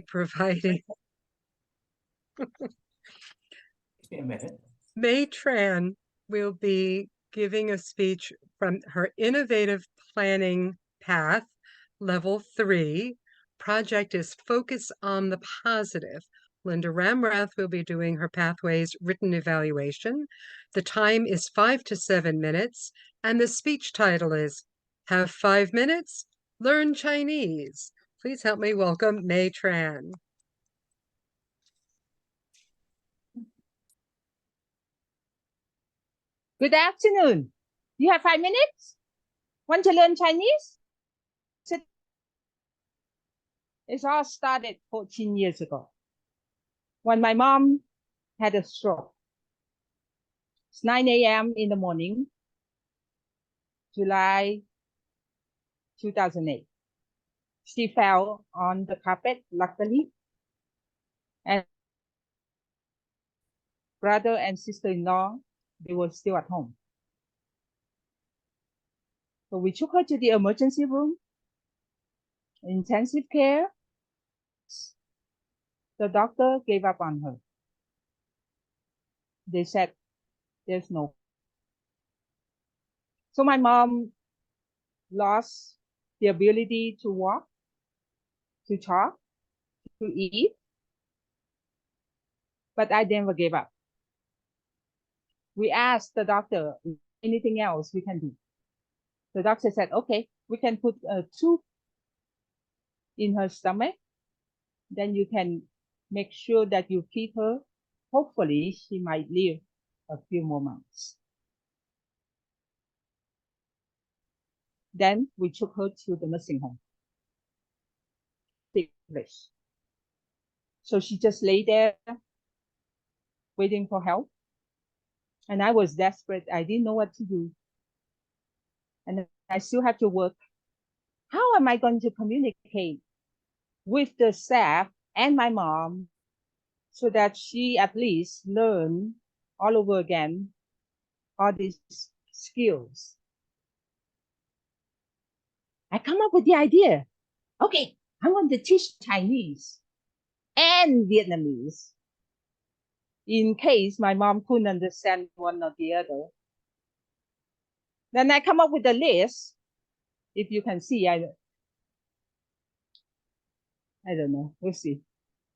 providing a minute. May Tran will be giving a speech from her Innovative Planning Path, Level 3. Project is Focus on the Positive. Linda Ramrath will be doing her Pathways written evaluation. The time is 5 to 7 minutes, and the speech title is Have 5 Minutes, Learn Chinese. Please help me welcome May Tran. Good afternoon. You have 5 minutes? Want to learn Chinese? It all started 14 years ago when my mom had a stroke. It's 9 a.m. in the morning, July 2008. She fell on the carpet, luckily, and brother and sister-in-law, they were still at home. So we took her to the emergency room, intensive care. The doctor gave up on her. They said, there's no. So my mom lost the ability to walk, to talk, to eat, but I never gave up. We asked the doctor, anything else we can do? The doctor said, okay, we can put a tube in her stomach. Then you can make sure that you feed her. Hopefully, she might live a few more months. Then we took her to the nursing home. So she just lay there waiting for help. And I was desperate. I didn't know what to do. And I still have to work. How am I going to communicate with the staff and my mom so that she at least learn all over again all these skills? I come up with the idea. Okay, I want to teach Chinese and Vietnamese in case my mom couldn't understand one or the other. Then I come up with a list. If you can see, I don't know, we'll see.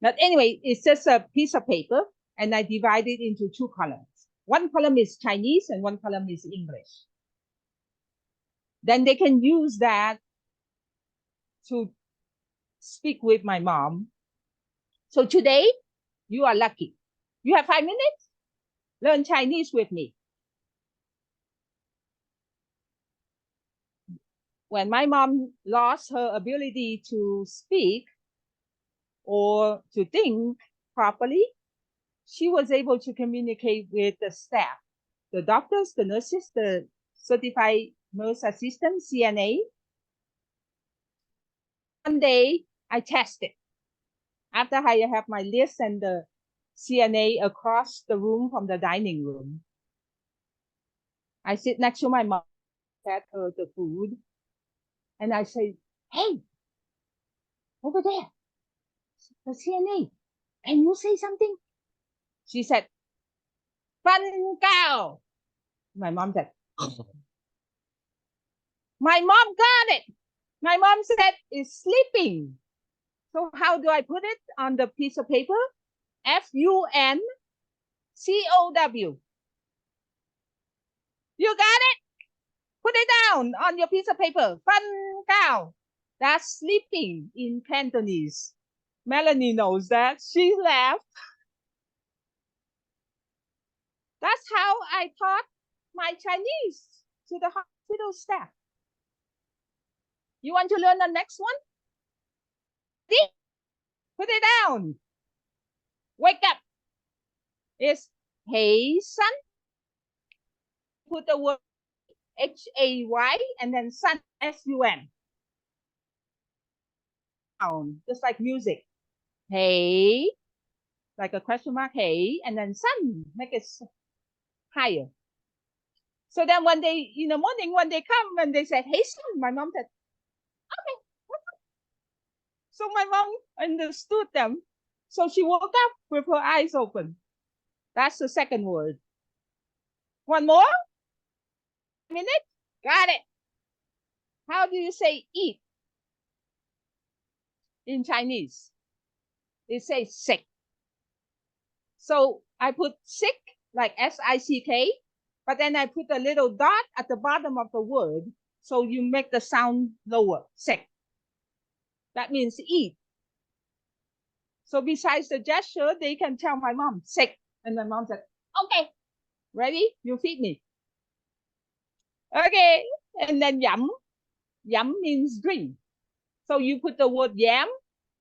But anyway, it's just a piece of paper and I divide it into 2 columns. One column is Chinese and one column is English. Then they can use that to speak with my mom. So today, you are lucky. You have 5 minutes? Learn Chinese with me. When my mom lost her ability to speak or to think properly, she was able to communicate with the staff, the doctors, the nurses, the certified nurse assistant, CNA. One day, I tested. After I have my list and the CNA across the room from the dining room, I sit next to my mom, fed her the food, and I say, hey, over there, the CNA, can you say something? She said, Fan Gao. My mom said, my mom got it. My mom said, it's sleeping. So how do I put it on the piece of paper? Funcow. You got it? Put it down on your piece of paper. Fan Gao. That's sleeping in Cantonese. Melanie knows that. She laughed. That's how I taught my Chinese to the hospital staff. You want to learn the next one? Put it down. Wake up. It's Hey Sun. Put the word Hay and then Sun, SUN. Just like music. Hey, like a question mark, hey, and then Sun, make it higher. So then one day in the morning, when they come and they said, hey, Sun, my mom said, okay. So my mom understood them. So she woke up with her eyes open. That's the second word. One more? Minute? Got it. How do you say eat in Chinese? It says sick. So I put sick, like S-I-C-K, but then I put a little dot at the bottom of the word, so you make the sound lower, sick. That means eat. So besides the gesture, they can tell my mom, sick. And my mom said, okay, ready? You feed me. Okay. And then yum. Yum means drink. So you put the word yam,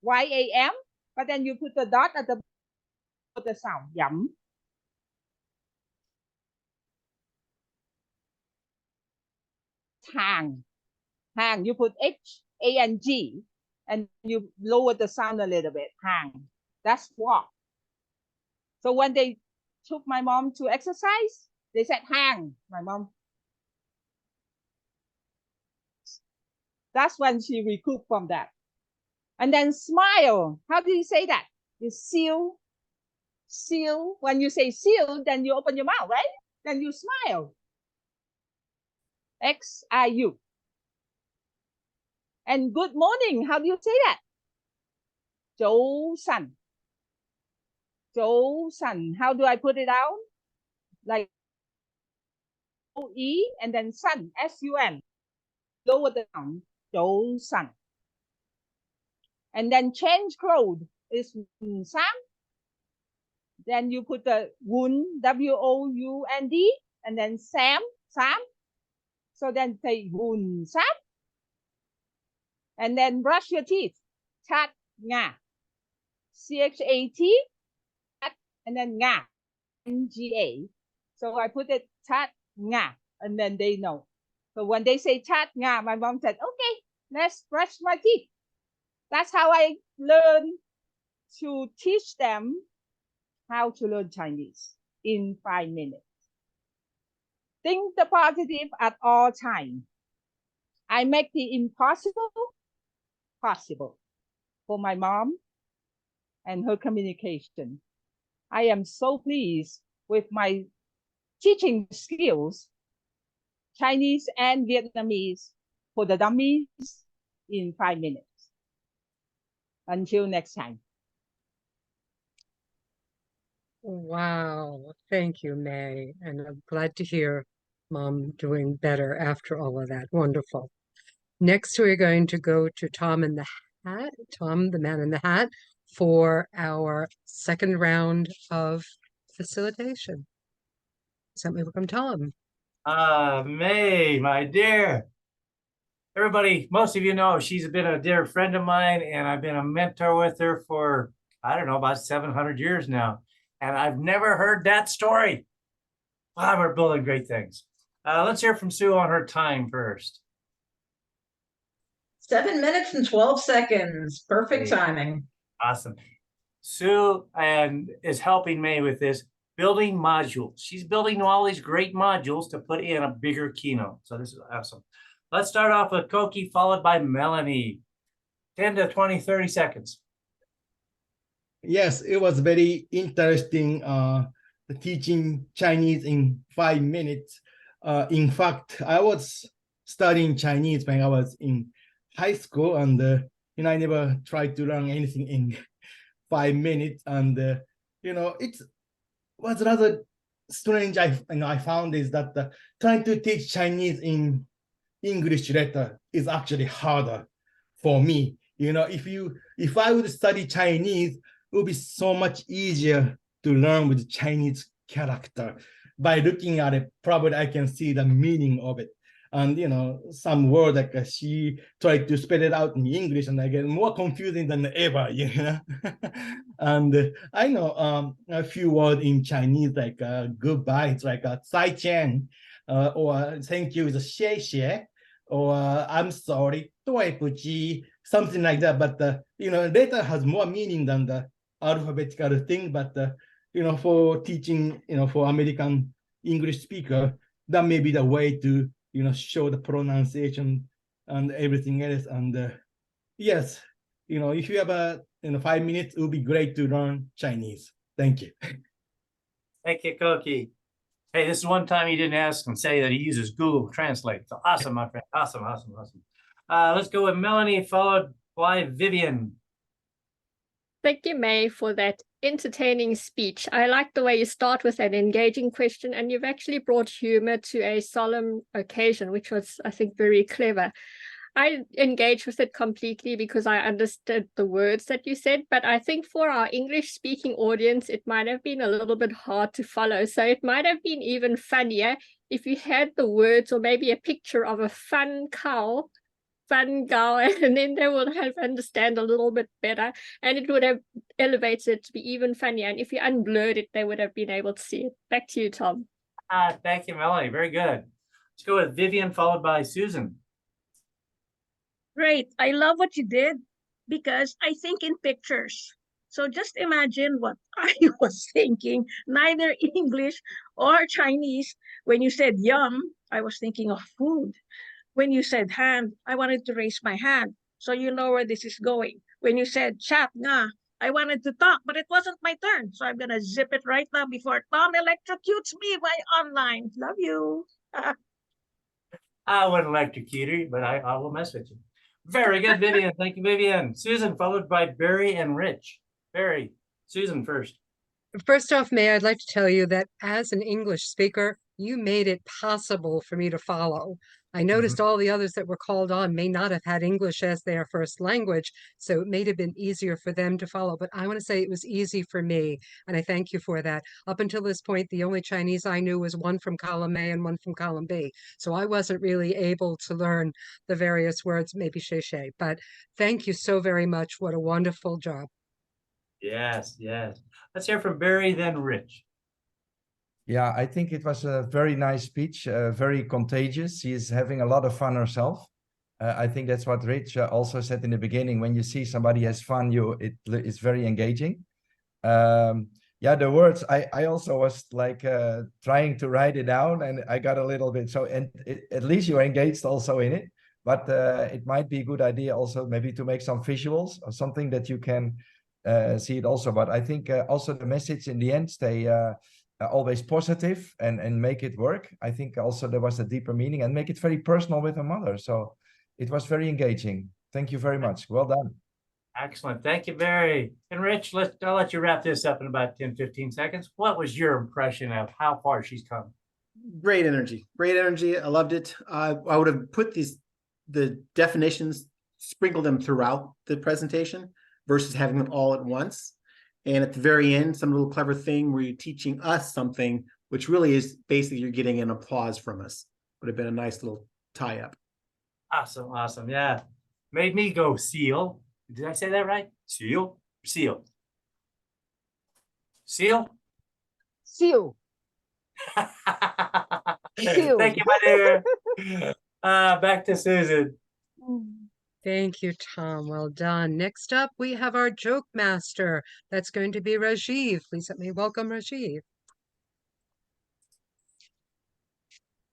Y-A-M, but then you put the dot at the sound, yum. Hang. Hang. You put H-A-N-G, and you lower the sound a little bit. Hang. That's walk. So when they took my mom to exercise, they said hang. My mom. That's when she recouped from that. And then smile. How do you say that? It's seal. Seal. When you say seal, then you open your mouth, right? Then you smile. X-I-U. And good morning. How do you say that? 早晨. 早晨. How do I put it out? Like O-E and then sun, S-U-N. Lower the sound. 早晨. And then change clothes is Sam. Then you put the wound, W-O-U-N-D, and then Sam. So then say wound Sam. And then brush your teeth. Chat nga. C-H-A-T. And then nga. N-G-A. So I put it chat nga. And then they know. So when they say chat nga, my mom said, okay, let's brush my teeth. That's how I learned to teach them how to learn Chinese in 5 minutes. Think the positive at all times. I make the impossible possible for my mom and her communication. I am so pleased with my teaching skills, Chinese and Vietnamese for the dummies in 5 minutes. Until next time. Wow. Thank you, May. And I'm glad to hear Mom doing better after all of that. Wonderful. Next, we're going to go to Tom in the hat, Tom, the man in the hat, for our second round of facilitation. So let me welcome Tom. May, my dear. Everybody, most of you know she's been a dear friend of mine, and I've been a mentor with her for, I don't know, about 700 years now. And I've never heard that story. Wow, we're building great things. Let's hear from Sue on her time first. 7 minutes and 12 seconds. Perfect timing. Awesome. Sue is helping May with this, building modules. She's building all these great modules to put in a bigger keynote. So this is awesome. Let's start off with Koki, followed by Melanie. 10 to 20, 30 seconds. Yes, it was very interesting teaching Chinese in 5 minutes. In fact, I was studying Chinese when I was in high school, and I never tried to learn anything in 5 minutes. And it was rather strange. I found is that trying to teach Chinese in English letter is actually harder for me. If I would study Chinese, it would be so much easier to learn with Chinese character. By looking at it, probably I can see the meaning of it. And some word like she tried to spell it out in English, and I get more confusing than ever. And I know a few words in Chinese like goodbye. It's like "zai qian," or thank you is "xie xie," or I'm sorry, 对不起, something like that. But later has more meaning than the alphabetical thing. But for teaching, for American English speaker, that may be the way to show the pronunciation and everything else. And yes, if you have 5 minutes, it would be great to learn Chinese. Thank you. Thank you, Koki. Hey, this is one time he didn't ask and say that he uses Google Translate. So awesome, my friend. Awesome, awesome, awesome. Let's go with Melanie, followed by Vivian. Thank you, May, for that entertaining speech. I like the way you start with an engaging question, and you've actually brought humor to a solemn occasion, which was, I think, very clever. I engaged with it completely because I understood the words that you said, but I think for our English-speaking audience, it might have been a little bit hard to follow. So it might have been even funnier if you had the words or maybe a picture of a fun cow, and then they would have understand a little bit better, and it would have elevated it to be even funnier. And if you unblurred it, they would have been able to see it. Back to you, Tom. Thank you, Melanie. Very good. Let's go with Vivian, followed by Susan. Great. I love what you did because I think in pictures. So just imagine what I was thinking, neither English or Chinese. When you said yum, I was thinking of food. When you said hand, I wanted to raise my hand. So you know where this is going. When you said chat, nga, I wanted to talk, but it wasn't my turn. So I'm going to zip it right now before Tom electrocutes me by online. Love you. I wouldn't electrocute her, but I will mess with you. Very good, Vivian. Thank you, Vivian. Susan, followed by Barry and Rich. Barry, Susan first. First off, May, I'd like to tell you that as an English speaker, you made it possible for me to follow. I noticed all the others that were called on may not have had English as their first language, so it may have been easier for them to follow. But I want to say it was easy for me, and I thank you for that. Up until this point, the only Chinese I knew was one from column A and one from column B. So I wasn't really able to learn the various words, maybe shay. But thank you so very much. What a wonderful job. Yes, yes. Let's hear from Barry, then Rich. Yeah, I think it was a very nice speech, very contagious. She is having a lot of fun herself. I think that's what Rich also said in the beginning. When you see somebody has fun, it's very engaging. Yeah, the words, I also was like trying to write it down, and I got a little bit, at least you're engaged also in it. But it might be a good idea also maybe to make some visuals or something that you can see it also. But I think also the message in the end, stay always positive and make it work. I think also there was a deeper meaning, and make it very personal with her mother. So it was very engaging. Thank you very much. Well done. Excellent. Thank you, Barry. And Rich, I'll let you wrap this up in about 10, 15 seconds. What was your impression of how far she's come? Great energy. Great energy. I loved it. I would have put the definitions, sprinkled them throughout the presentation versus having them all at once. And at the very end, some little clever thing where you're teaching us something, which really is basically you're getting an applause from us. Would have been a nice little tie up. Awesome, awesome. Yeah. Made me go seal. Did I say that right? Seal? Seal. Seal? Seal. Seal. Thank you, my dear. Back to Susan. Thank you, Tom. Well done. Next up, we have our joke master. That's going to be Rajiv. Please let me welcome Rajiv.